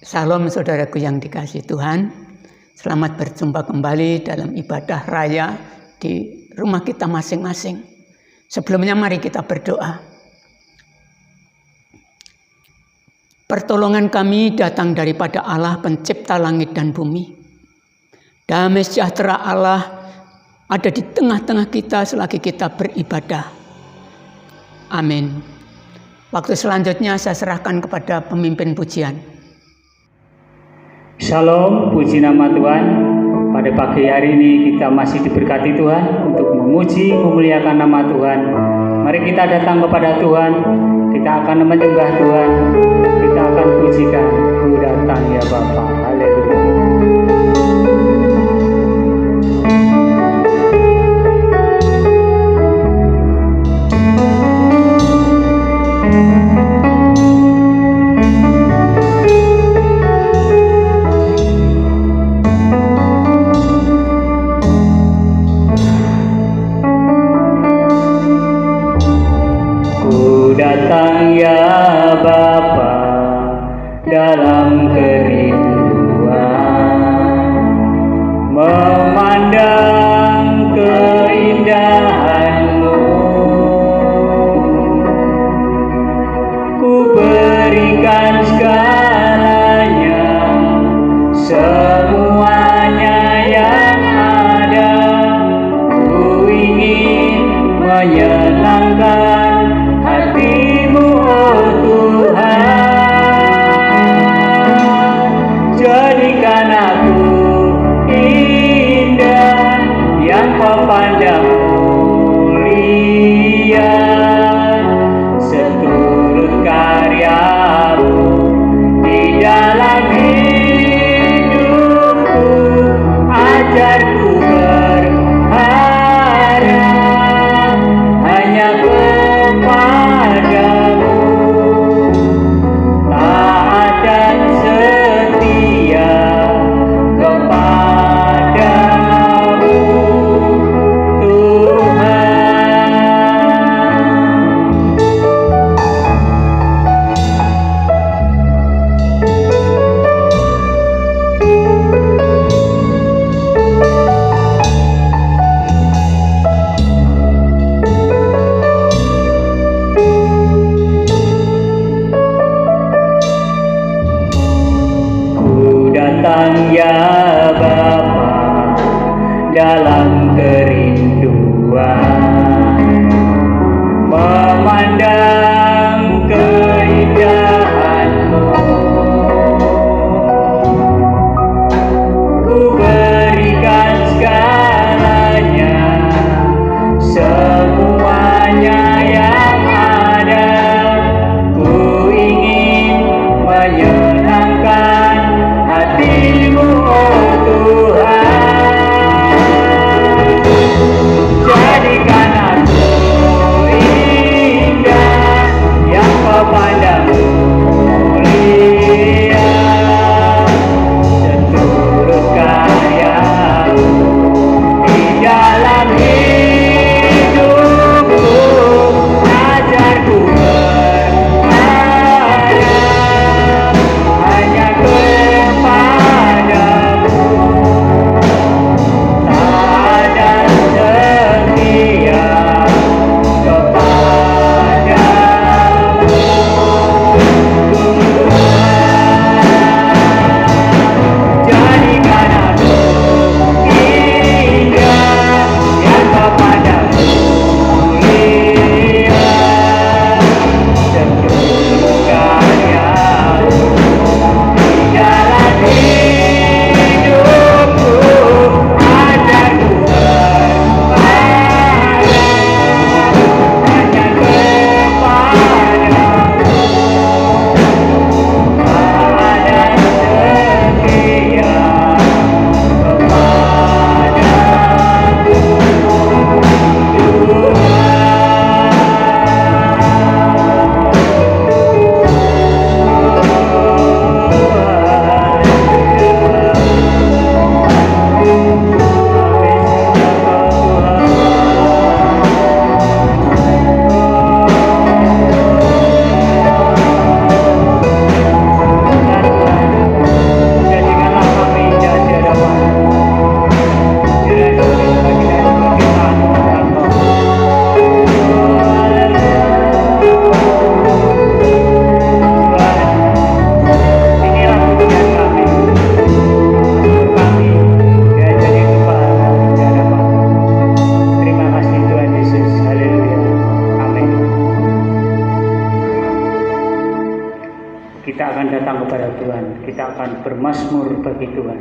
Salam saudaraku yang dikasihi Tuhan. Selamat berjumpa kembali dalam ibadah raya di rumah kita masing-masing. Sebelumnya mari kita berdoa. Pertolongan kami datang daripada Allah pencipta langit dan bumi. Damai sejahtera Allah ada di tengah-tengah kita selagi kita beribadah. Amin. Waktu selanjutnya saya serahkan kepada pemimpin pujian. Shalom, puji nama Tuhan. Pada pagi hari ini kita masih diberkati Tuhan untuk memuji, memuliakan nama Tuhan. Mari kita datang kepada Tuhan. Kita akan menyembah Tuhan. Kita akan pujikan. Ku datang ya Bapa. Haleluya. Datang ya Bapa dalam kerinduan, memandang keindahan-Mu. Ku berikan segalanya, semuanya yang ada. Ku ingin menyenangkan hati-Mu, oh Tuhan. Jadikan aku indah yang Kau pandang mulia, seturut karya-Mu di dalam hidupku. Ajarku berharap hanya Kepadamu, taat dan setia kepadamu, Tuhan. Datang ya Bapa dalam kerinduan, memandang keindahan-Mu. Ku berikan segalanya, semuanya yang ada. Ku ingin menyenangkan hati-Mu, oh Tuhan. bermazmur bagi Tuhan.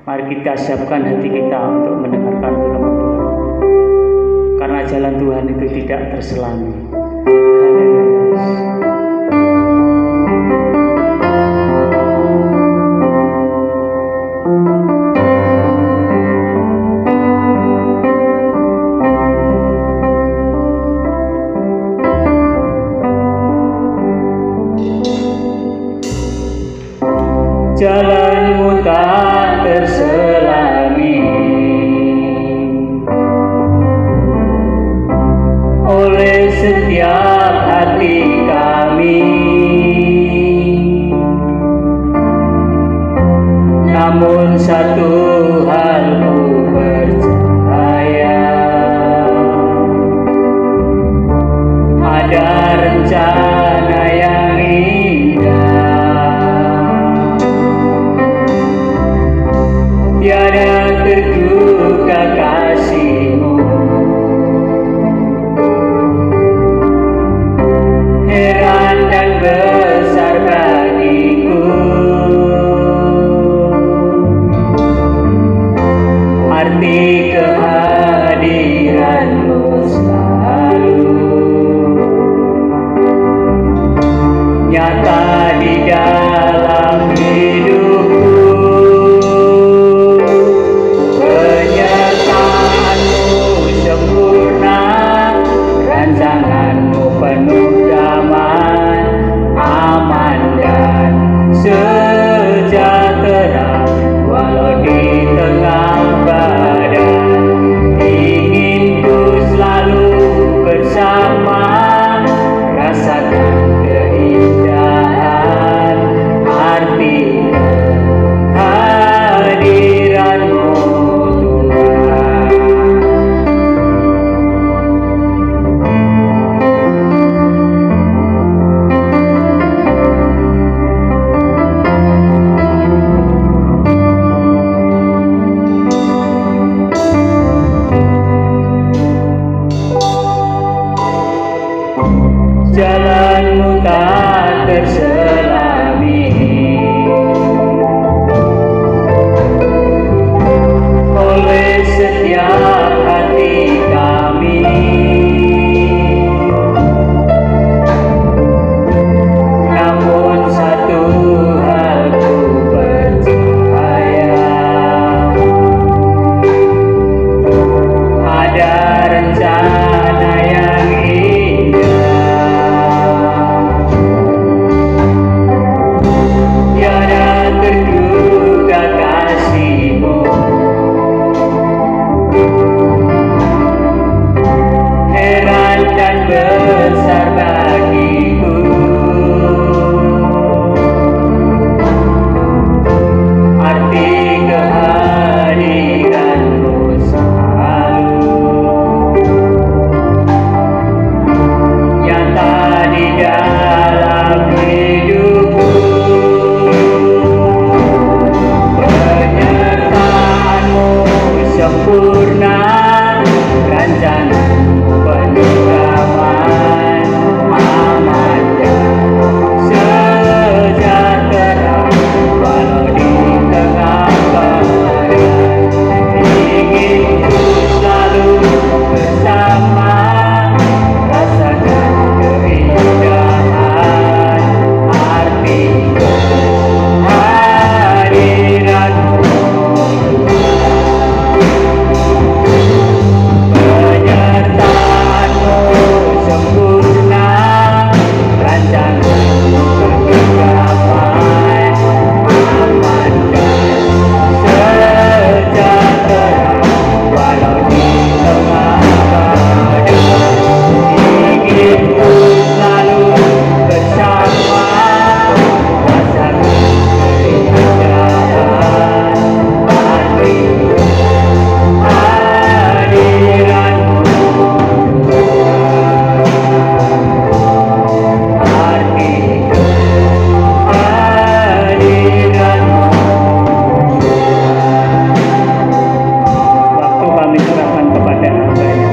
Mari kita siapkan hati kita untuk mendengarkan firman Tuhan. Karena jalan Tuhan itu tidak terselami. Jalanmu tak terselami oleh setiap sempurna, rancangan penuh damai, aman dan sejahtera, walau di tengah badai. Ingin selalu bersama, rasakan keindahan arti hadiratmu. Penyertaanmu sempurna, rancanganmu penuh damai, aman dan sejahtera, walau di tengah badai. Ingin selalu bersama, rasakan keindahan arti hadiratmu, arti hadiratmu. Waktu kami serahkan kepada hamba-Nya.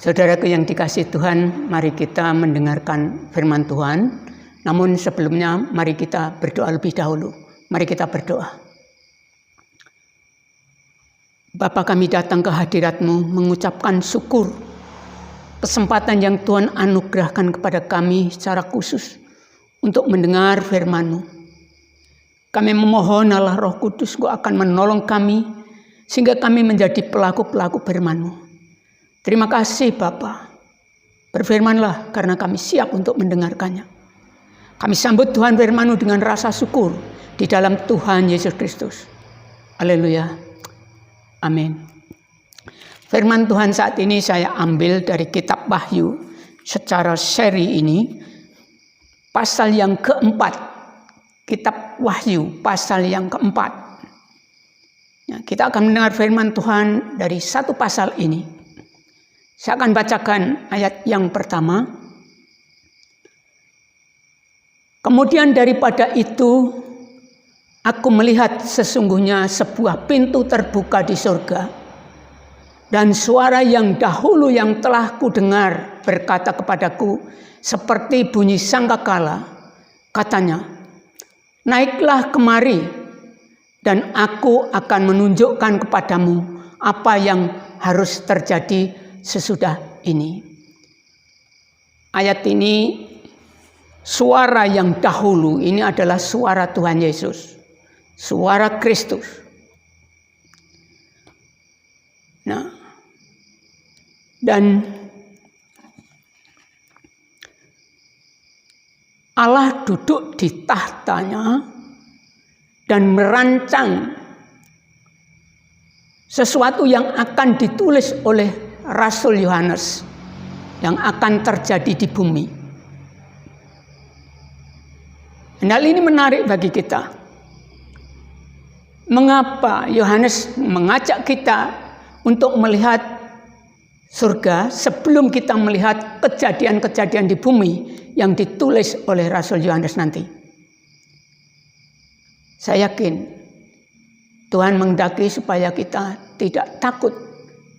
Saudaraku yang dikasihi Tuhan, mari kita mendengarkan firman Tuhan. Namun sebelumnya mari kita berdoa lebih dahulu. Mari kita berdoa. Bapa, kami datang ke hadirat-Mu mengucapkan syukur kesempatan yang Tuhan anugerahkan kepada kami secara khusus untuk mendengar firman-Mu. Kami memohon Allah Roh Kudus Engkau akan menolong kami sehingga kami menjadi pelaku-pelaku firman-Mu. Terima kasih Bapa. Berfirmanlah karena kami siap untuk mendengarkannya. Kami sambut Tuhan firman-Mu dengan rasa syukur di dalam Tuhan Yesus Kristus. Haleluya. Amin. Firman Tuhan saat ini saya ambil dari kitab Wahyu secara seri ini. Pasal yang keempat. Kitab Wahyu pasal yang keempat. Ya, kita akan mendengar firman Tuhan dari satu pasal ini. Saya akan bacakan ayat yang pertama. Kemudian daripada itu, aku melihat sesungguhnya sebuah pintu terbuka di surga. Dan suara yang dahulu yang telah kudengar berkata kepadaku, seperti bunyi sangkakala. Katanya, naiklah kemari, dan aku akan menunjukkan kepadamu apa yang harus terjadi sesudah ini. Ayat ini, suara yang dahulu ini adalah suara Tuhan Yesus, suara Kristus. Nah, dan Allah duduk di tahtanya dan merancang sesuatu yang akan ditulis oleh Rasul Yohanes yang akan terjadi di bumi. Hal ini menarik bagi kita. Mengapa Yohanes mengajak kita untuk melihat surga sebelum kita melihat kejadian-kejadian di bumi yang ditulis oleh Rasul Yohanes nanti? Saya yakin Tuhan menghendaki supaya kita tidak takut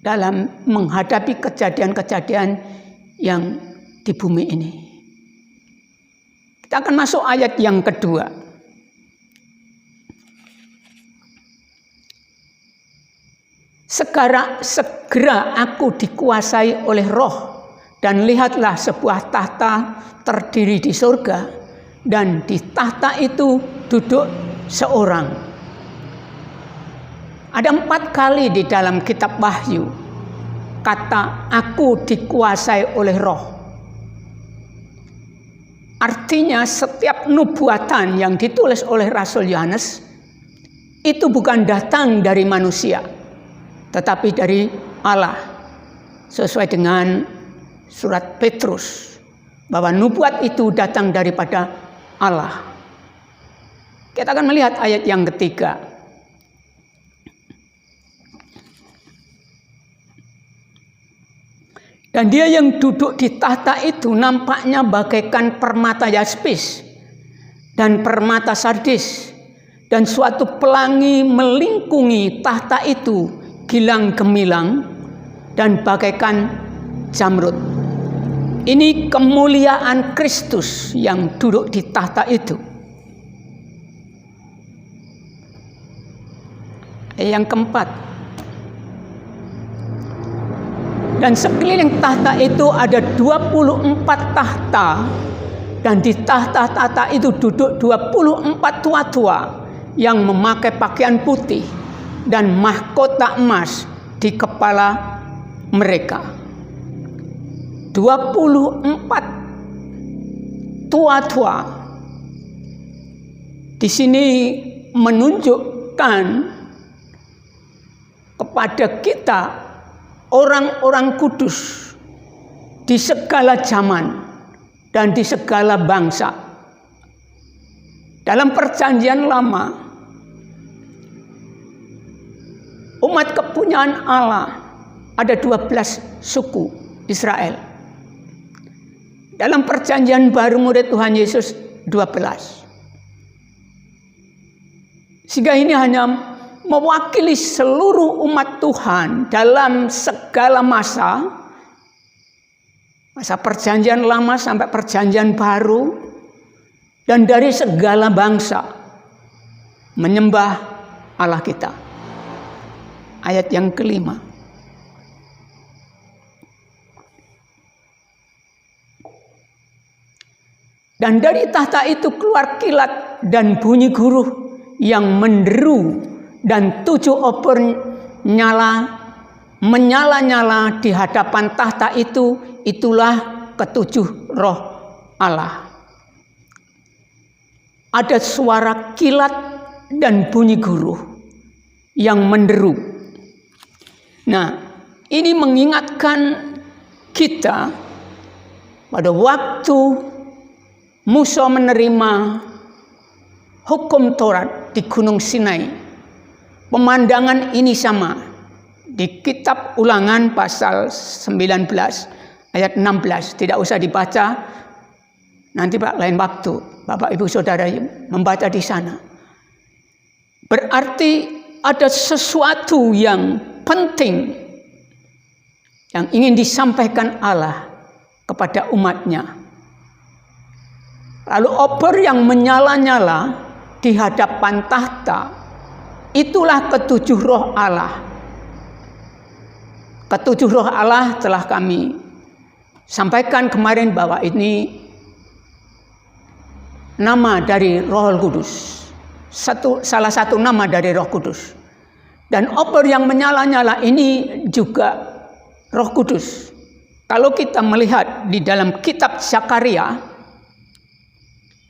dalam menghadapi kejadian-kejadian yang di bumi ini. Kita akan masuk ayat yang kedua. Segera aku dikuasai oleh Roh, dan lihatlah sebuah tahta terdiri di surga, dan di tahta itu duduk seorang. Ada 4 kali di dalam kitab Wahyu kata aku dikuasai oleh Roh. Artinya setiap nubuatan yang ditulis oleh Rasul Yohanes itu bukan datang dari manusia, tetapi dari Allah. Sesuai dengan surat Petrus bahwa nubuat itu datang daripada Allah. Kita akan melihat ayat yang ketiga. Dan dia yang duduk di tahta itu nampaknya bagaikan permata yaspis dan permata sardis. Dan suatu pelangi melingkungi tahta itu gilang gemilang dan bagaikan jamrud. Ini kemuliaan Kristus yang duduk di tahta itu. Yang keempat, dan sekeliling tahta itu ada 24 tahta, dan di tahta-tahta itu duduk 24 tua-tua yang memakai pakaian putih dan mahkota emas di kepala mereka. 24 tua-tua di sini menunjukkan kepada kita orang-orang kudus di segala zaman dan di segala bangsa. Dalam perjanjian lama, umat kepunyaan Allah ada 12 suku Israel. Dalam perjanjian baru murid Tuhan Yesus 12. Sehingga ini hanya mewakili seluruh umat Tuhan dalam segala masa perjanjian lama sampai perjanjian baru, dan dari segala bangsa menyembah Allah kita. Ayat yang kelima. Dan dari tahta itu keluar kilat dan bunyi guruh yang menderu, dan 7 obor menyala-nyala di hadapan tahta itu. Itulah ketujuh roh Allah. Ada suara kilat dan bunyi guruh yang menderu. Nah, ini mengingatkan kita pada waktu Musa menerima hukum Taurat di Gunung Sinai. Pemandangan ini sama di kitab Ulangan pasal 19 ayat 16. Tidak usah dibaca, nanti Pak lain waktu Bapak Ibu Saudara membaca di sana. Berarti ada sesuatu yang penting yang ingin disampaikan Allah kepada umatnya. Lalu obor yang menyala-nyala di hadapan tahta, itulah ketujuh roh Allah. Ketujuh roh Allah telah kami sampaikan kemarin bahwa ini nama dari Roh Kudus. Salah satu nama dari Roh Kudus. Dan obor yang menyala-nyala ini juga Roh Kudus. Kalau kita melihat di dalam kitab Zakaria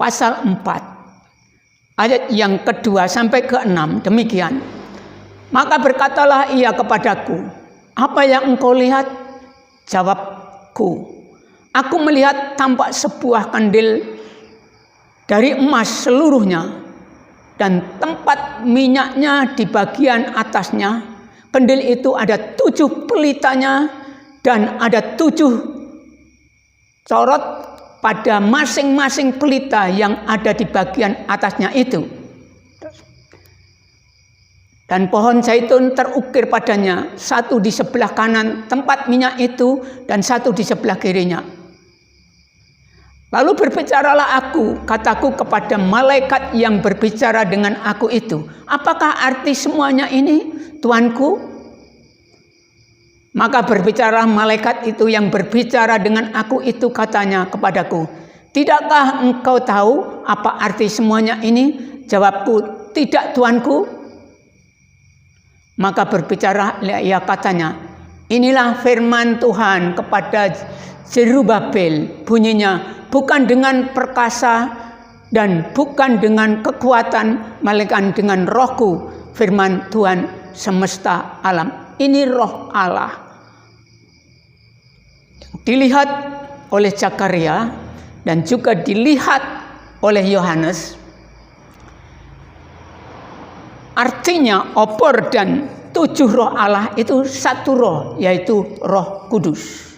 pasal 4 ayat yang kedua sampai ke-6 demikian. Maka berkatalah ia kepadaku, apa yang engkau lihat? Jawabku, aku melihat tampak sebuah kandil dari emas seluruhnya, dan tempat minyaknya di bagian atasnya. Kandil itu ada 7 pelitanya, dan ada 7 corot pada masing-masing pelita yang ada di bagian atasnya itu. Dan pohon zaitun terukir padanya, 1 di sebelah kanan tempat minyak itu, dan 1 di sebelah kirinya. Lalu berbicaralah aku, kataku kepada malaikat yang berbicara dengan aku itu, apakah arti semuanya ini, Tuanku? Maka berbicara malaikat itu yang berbicara dengan aku itu, katanya kepadaku, tidakkah engkau tahu apa arti semuanya ini? Jawabku, tidak Tuanku. Maka berbicara ia, katanya, inilah firman Tuhan kepada Zerubabel, bunyinya, bukan dengan perkasa dan bukan dengan kekuatan, melainkan dengan rohku, firman Tuhan semesta alam. Ini roh Allah dilihat oleh Zakaria dan juga dilihat oleh Yohanes. Artinya obor dan 7 roh Allah itu 1 roh, yaitu Roh Kudus.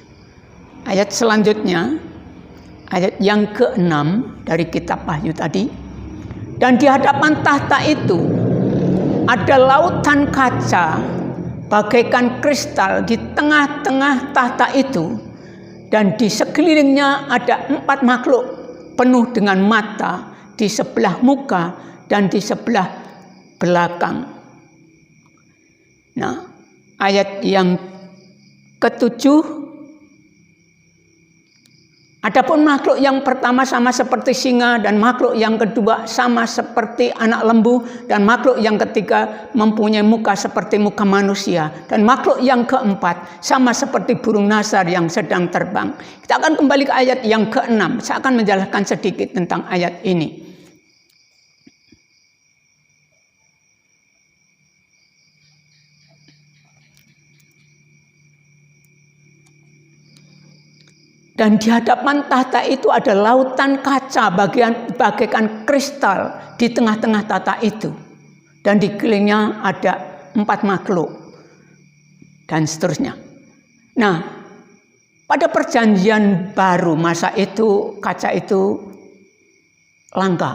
Ayat selanjutnya, ayat yang ke-6 dari kitab Wahyu tadi. Dan di hadapan tahta itu ada lautan kaca bagaikan kristal di tengah-tengah tahta itu, dan di sekelilingnya ada 4 makhluk penuh dengan mata di sebelah muka dan di sebelah belakang. Nah, ayat yang ke-7, adapun makhluk yang pertama sama seperti singa, dan makhluk yang kedua sama seperti anak lembu, dan makhluk yang ketiga mempunyai muka seperti muka manusia, dan makhluk yang keempat sama seperti burung nasar yang sedang terbang. Kita akan kembali ke ayat yang ke-6. Saya akan menjelaskan sedikit tentang ayat ini. Dan di hadapan tahta itu ada lautan kaca bagaikan kristal di tengah-tengah tahta itu. Dan di kelilingnya ada 4 makhluk. Dan seterusnya. Nah, pada perjanjian baru masa itu kaca itu langka.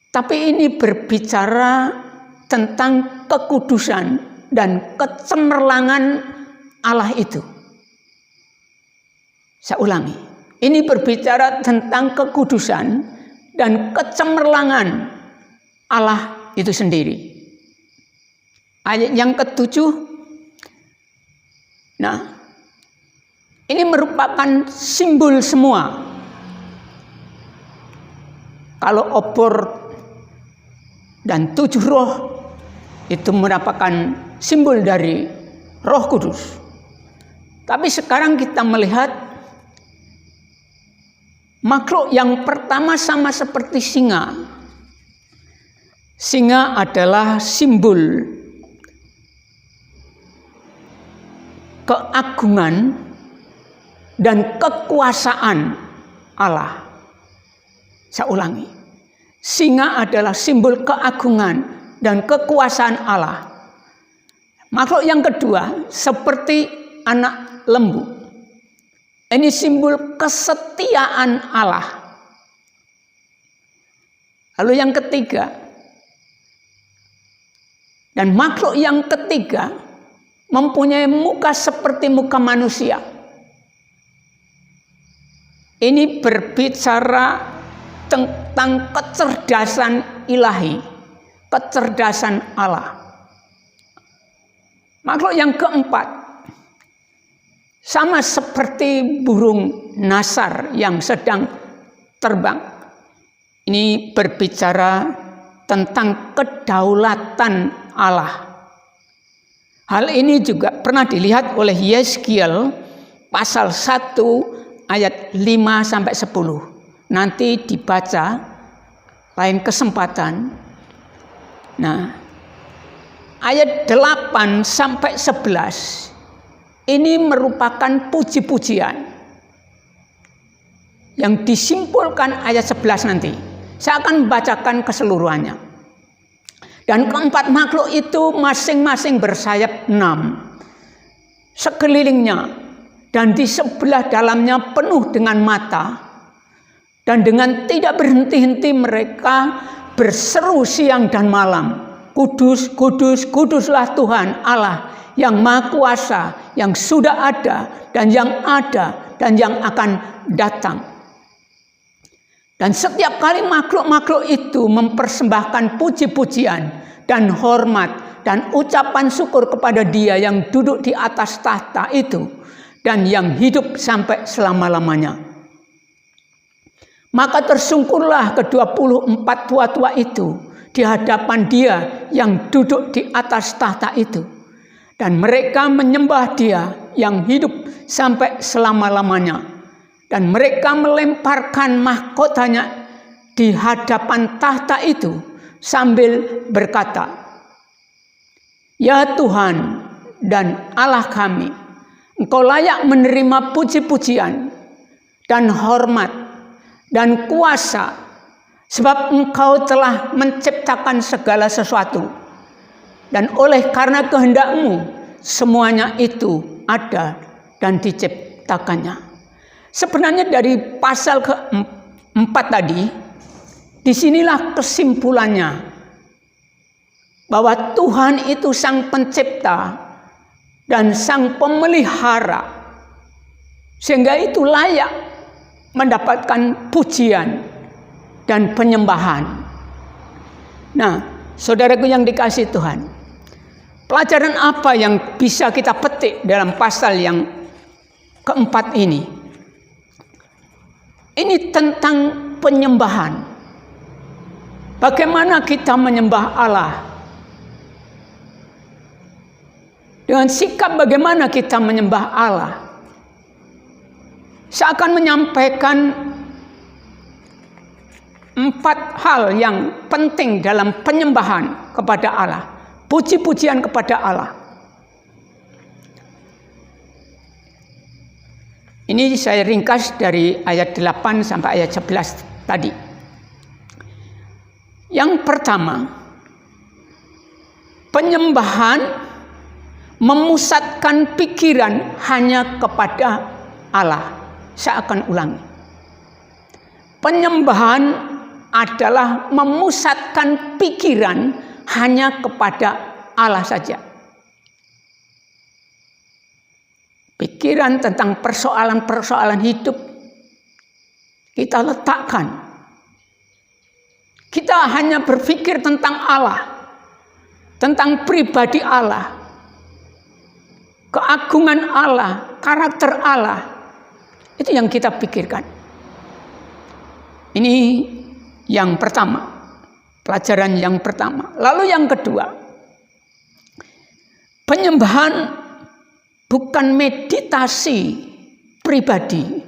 Tapi ini berbicara tentang kekudusan dan kecemerlangan Allah itu. Saya ulangi, ini berbicara tentang kekudusan dan kecemerlangan Allah itu sendiri. Ayat yang ke-7, nah, ini merupakan simbol semua. Kalau obor dan 7 roh itu merupakan simbol dari Roh Kudus. Tapi sekarang kita melihat makhluk yang pertama sama seperti singa. Singa adalah simbol keagungan dan kekuasaan Allah. Saya ulangi. Singa adalah simbol keagungan dan kekuasaan Allah. Makhluk yang kedua seperti anak lembu. Ini simbol kesetiaan Allah. Lalu yang ketiga, dan makhluk yang ketiga mempunyai muka seperti muka manusia. Ini berbicara tentang kecerdasan ilahi, kecerdasan Allah. Makhluk yang keempat sama seperti burung nasar yang sedang terbang. Ini berbicara tentang kedaulatan Allah. Hal ini juga pernah dilihat oleh Yeskiel pasal 1 ayat 5-10. Nanti dibaca lain kesempatan. Nah, ayat 8-11 ini merupakan puji-pujian yang disimpulkan ayat 11 nanti. Saya akan membacakan keseluruhannya. Dan keempat makhluk itu masing-masing bersayap 6 sekelilingnya, dan di sebelah dalamnya penuh dengan mata, dan dengan tidak berhenti-henti mereka berseru siang dan malam, Kudus, kudus, kuduslah Tuhan Allah yang Maha Kuasa, yang sudah ada dan yang akan datang. Dan setiap kali makhluk-makhluk itu mempersembahkan puji-pujian dan hormat dan ucapan syukur kepada Dia yang duduk di atas tahta itu dan yang hidup sampai selama-lamanya. Maka tersungkurlah ke-24 tua-tua itu di hadapan Dia yang duduk di atas tahta itu, dan mereka menyembah Dia yang hidup sampai selama-lamanya, dan mereka melemparkan mahkotanya di hadapan tahta itu sambil berkata, Ya Tuhan dan Allah kami, Engkau layak menerima puji-pujian dan hormat dan kuasa, sebab Engkau telah menciptakan segala sesuatu, dan oleh karena kehendak-Mu semuanya itu ada dan diciptakannya. Sebenarnya dari pasal ke-4 tadi, disinilah kesimpulannya bahwa Tuhan itu sang pencipta dan sang pemelihara, sehingga itu layak mendapatkan pujian dan penyembahan. Nah, saudaraku yang dikasihi Tuhan, pelajaran apa yang bisa kita petik dalam pasal yang keempat ini? Ini tentang penyembahan. Bagaimana kita menyembah Allah? Dengan sikap bagaimana kita menyembah Allah? Saya akan menyampaikan 4 hal yang penting dalam penyembahan kepada Allah. Puji-pujian kepada Allah. Ini saya ringkas dari ayat 8 sampai ayat 11 tadi. Yang pertama, penyembahan memusatkan pikiran hanya kepada Allah. Saya akan ulangi. Penyembahan adalah memusatkan pikiran hanya kepada Allah saja. Pikiran tentang persoalan-persoalan hidup kita letakkan. Kita hanya berpikir tentang Allah, tentang pribadi Allah, keagungan Allah, karakter Allah. Itu yang kita pikirkan. Ini yang pertama, pelajaran yang pertama. Lalu yang kedua, penyembahan bukan meditasi pribadi,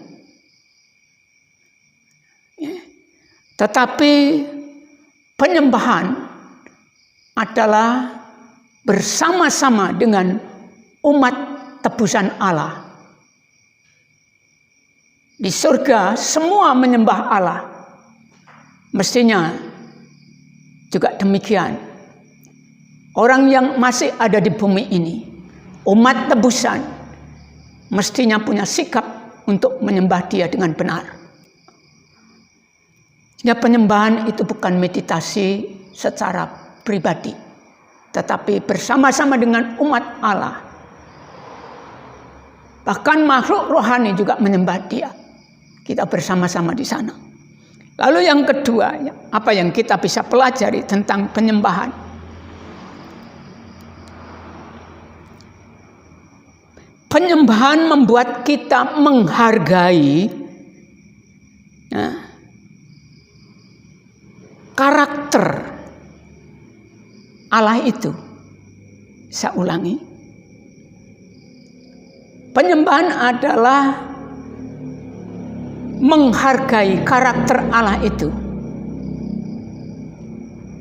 tetapi penyembahan adalah bersama-sama dengan umat tebusan Allah. Di surga semua menyembah Allah. Mestinya juga demikian. Orang yang masih ada di bumi ini, umat tebusan, mestinya punya sikap untuk menyembah Dia dengan benar. Ya, penyembahan itu bukan meditasi secara pribadi, tetapi bersama-sama dengan umat Allah. Bahkan makhluk rohani juga menyembah Dia. Kita bersama-sama di sana. Lalu yang kedua, apa yang kita bisa pelajari tentang penyembahan? Penyembahan membuat kita menghargai karakter Allah itu. Saya ulangi. Penyembahan adalah menghargai karakter Allah itu.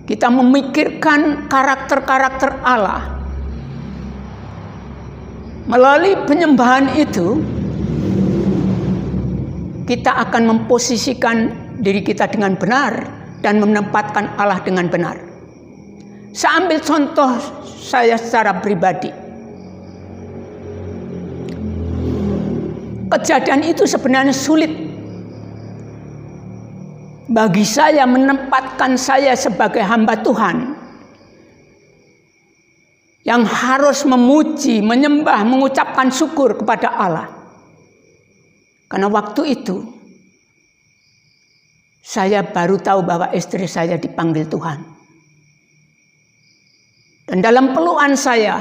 Kita memikirkan karakter-karakter Allah. Melalui penyembahan itu, kita akan memposisikan diri kita dengan benar dan menempatkan Allah dengan benar. Saya ambil contoh saya secara pribadi. Kejadian itu sebenarnya sulit bagi saya, menempatkan saya sebagai hamba Tuhan yang harus memuji, menyembah, mengucapkan syukur kepada Allah. Karena waktu itu saya baru tahu bahwa istri saya dipanggil Tuhan. Dan dalam pelukan saya,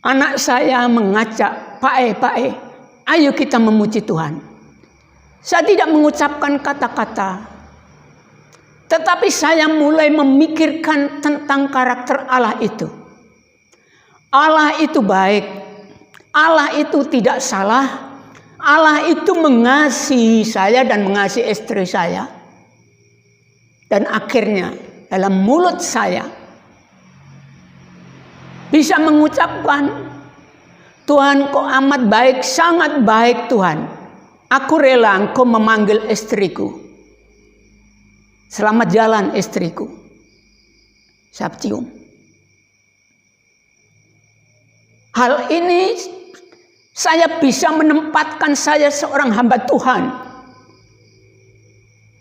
anak saya mengajak, Pak E, ayo kita memuji Tuhan. Saya tidak mengucapkan kata-kata, tetapi saya mulai memikirkan tentang karakter Allah itu. Allah itu baik, Allah itu tidak salah, Allah itu mengasihi saya dan mengasihi istri saya. Dan akhirnya dalam mulut saya bisa mengucapkan, Tuhan kau amat baik, sangat baik Tuhan. Aku rela engkau memanggil istriku. Selamat jalan istriku. Saya cium. Hal ini Saya bisa menempatkan saya seorang hamba Tuhan.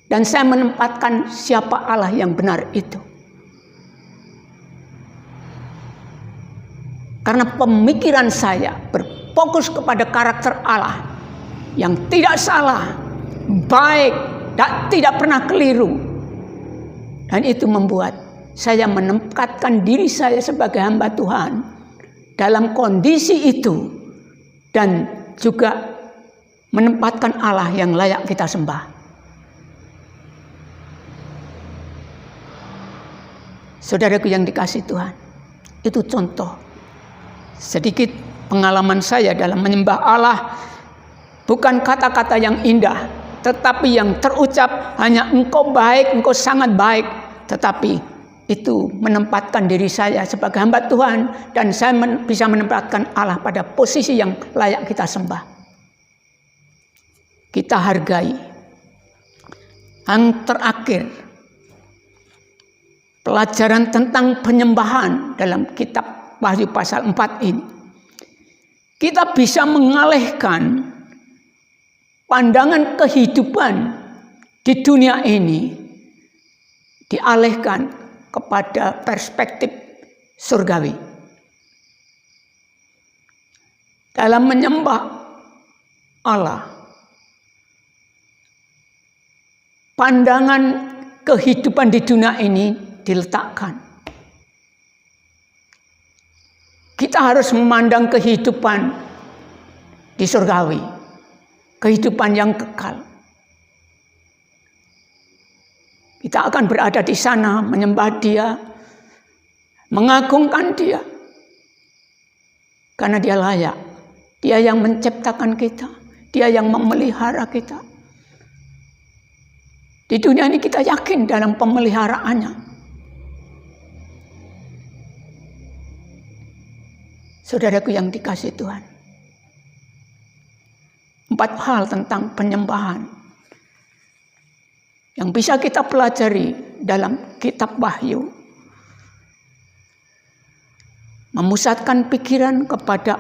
Dan saya menempatkan siapa Allah yang benar itu. Karena pemikiran saya berfokus kepada karakter Allah yang tidak salah, baik, dan tidak pernah keliru. Dan itu membuat saya menempatkan diri saya sebagai hamba Tuhan dalam kondisi itu. Dan juga menempatkan Allah yang layak kita sembah. Saudaraku yang dikasihi Tuhan, itu contoh sedikit pengalaman saya dalam menyembah Allah. Bukan kata-kata yang indah, tetapi yang terucap hanya engkau baik, engkau sangat baik. Tetapi itu menempatkan diri saya sebagai hamba Tuhan. Dan saya bisa menempatkan Allah pada posisi yang layak kita sembah. Kita hargai. Yang terakhir, pelajaran tentang penyembahan dalam kitab Wahyu pasal 4 ini. Kita bisa mengalihkan pandangan kehidupan di dunia ini, dialihkan kepada perspektif surgawi. Dalam menyembah Allah, pandangan kehidupan di dunia ini diletakkan. Kita harus memandang kehidupan di surgawi, kehidupan yang kekal. Kita akan berada di sana menyembah Dia, mengagungkan Dia. Karena Dia layak. Dia yang menciptakan kita, Dia yang memelihara kita. Di dunia ini kita yakin dalam pemeliharaannya. Saudaraku yang dikasihi Tuhan. 4 hal tentang penyembahan yang bisa kita pelajari dalam kitab Wahyu. Memusatkan pikiran kepada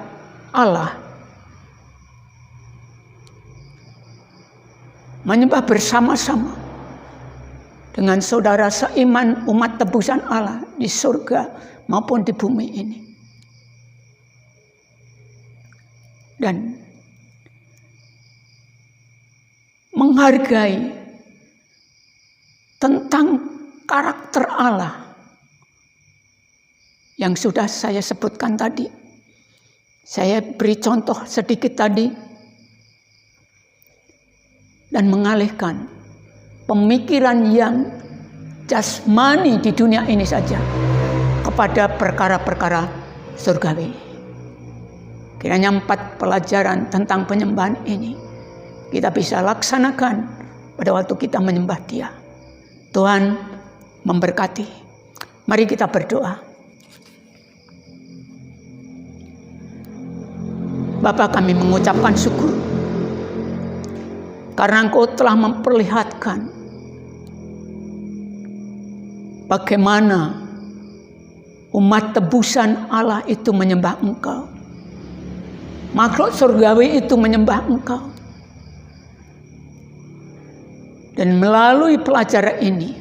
Allah. Menyembah bersama-sama dengan saudara seiman umat tebusan Allah di surga maupun di bumi ini. Dan menghargai tentang karakter Allah yang sudah saya sebutkan tadi. Saya beri contoh sedikit tadi. Dan mengalihkan pemikiran yang jasmani di dunia ini saja kepada perkara-perkara surgawi. Kiranya 4 pelajaran tentang penyembahan ini kita bisa laksanakan pada waktu kita menyembah Dia. Tuhan memberkati. Mari kita berdoa. Bapa, kami mengucapkan syukur karena Engkau telah memperlihatkan bagaimana umat tebusan Allah itu menyembah Engkau. Makhluk surgawi itu menyembah Engkau. Dan melalui pelajaran ini,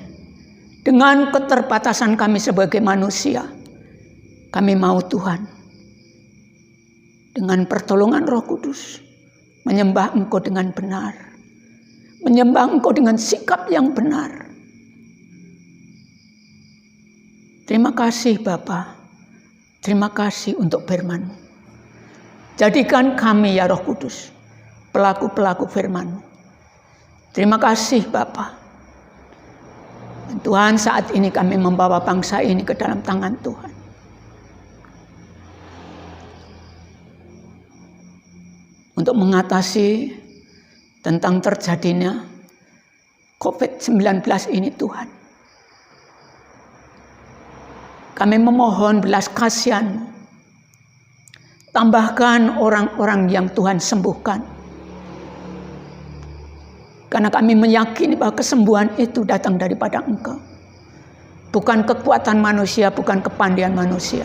dengan keterbatasan kami sebagai manusia, kami mau Tuhan, dengan pertolongan Roh Kudus, menyembah Engkau dengan benar. Menyembah Engkau dengan sikap yang benar. Terima kasih Bapa. Terima kasih untuk firman-Mu. Jadikan kami ya Roh Kudus, pelaku-pelaku firman-Mu. Terima kasih Bapa. Dan Tuhan, saat ini kami membawa bangsa ini ke dalam tangan Tuhan. Untuk mengatasi tentang terjadinya COVID-19 ini Tuhan. Kami memohon belas kasihan-Mu. Tambahkan orang-orang yang Tuhan sembuhkan. Karena kami meyakini bahwa kesembuhan itu datang daripada Engkau. Bukan kekuatan manusia, bukan kepandaian manusia.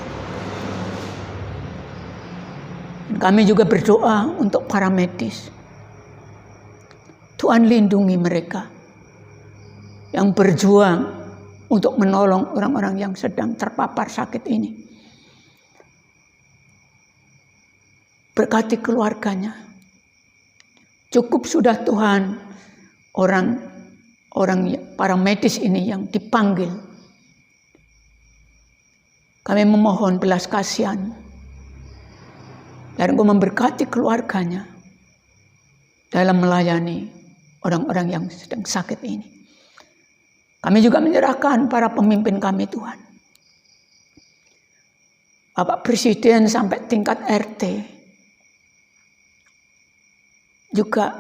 kami juga berdoa untuk para medis. Tuhan lindungi mereka yang berjuang untuk menolong orang-orang yang sedang terpapar sakit ini. Berkati keluarganya. Cukup sudah Tuhan para medis ini yang dipanggil. Kami memohon belas kasihan dan Engkau memberkati keluarganya dalam melayani orang-orang yang sedang sakit ini. Kami juga menyerahkan para pemimpin kami Tuhan. Bapak Presiden sampai tingkat RT. Juga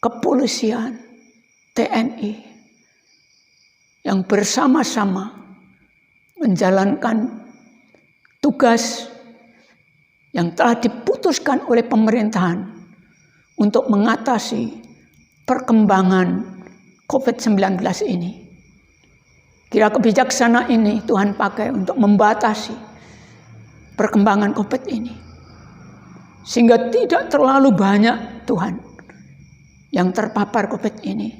kepolisian, TNI. Yang bersama-sama menjalankan tugas yang telah diputuskan oleh pemerintahan untuk mengatasi perkembangan COVID-19 ini. Kira kebijaksanaan ini Tuhan pakai untuk membatasi perkembangan COVID ini. Sehingga tidak terlalu banyak Tuhan yang terpapar COVID ini.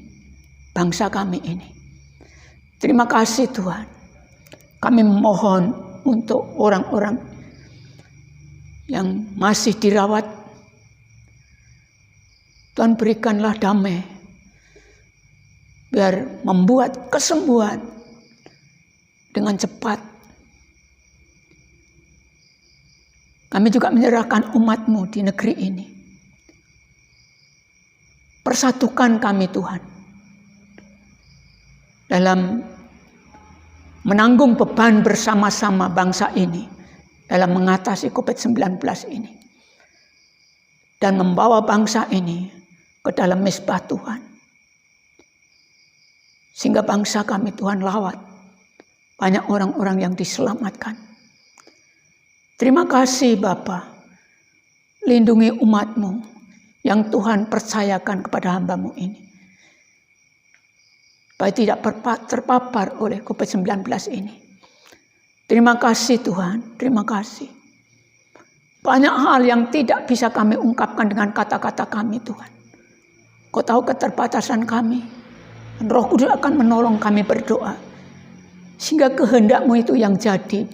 Bangsa kami ini. Terima kasih Tuhan. Kami mohon untuk orang-orang yang masih dirawat. Tuhan berikanlah damai. Biar membuat kesembuhan dengan cepat. Kami juga menyerahkan umat-Mu di negeri ini. Persatukan kami Tuhan. Dalam menanggung beban bersama-sama bangsa ini. Dalam mengatasi COVID-19 ini. Dan membawa bangsa ini ke dalam mezbah Tuhan. Sehingga bangsa kami Tuhan lawat. Banyak orang-orang yang diselamatkan. Terima kasih Bapa. Lindungi umat-Mu yang Tuhan percayakan kepada hamba-Mu ini. Supaya tidak terpapar oleh COVID-19 ini. Terima kasih Tuhan, terima kasih. Banyak hal yang tidak bisa kami ungkapkan dengan kata-kata kami Tuhan. Kau tahu keterbatasan kami. Dan Roh Kudus akan menolong kami berdoa. Sehingga kehendak-Mu itu yang jadi.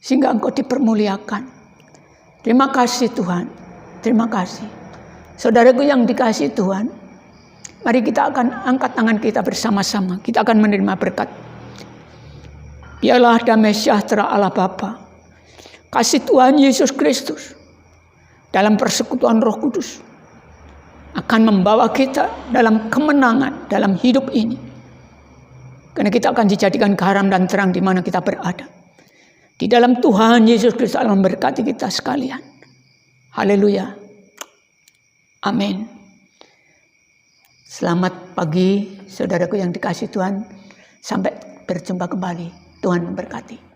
Sehingga Engkau dipermuliakan. Terima kasih Tuhan. Terima kasih. Saudaraku yang dikasihi Tuhan. Mari kita akan angkat tangan kita bersama-sama. Kita akan menerima berkat. Biarlah damai sejahtera Allah Bapa. Kasih Tuhan Yesus Kristus. Dalam persekutuan Roh Kudus. Akan membawa kita dalam kemenangan dalam hidup ini. Karena kita akan dijadikan garam dan terang di mana kita berada. Di dalam Tuhan Yesus Kristus akan memberkati kita sekalian. Haleluya. Amin. Selamat pagi saudaraku yang dikasihi Tuhan. Sampai berjumpa kembali. Tuhan memberkati.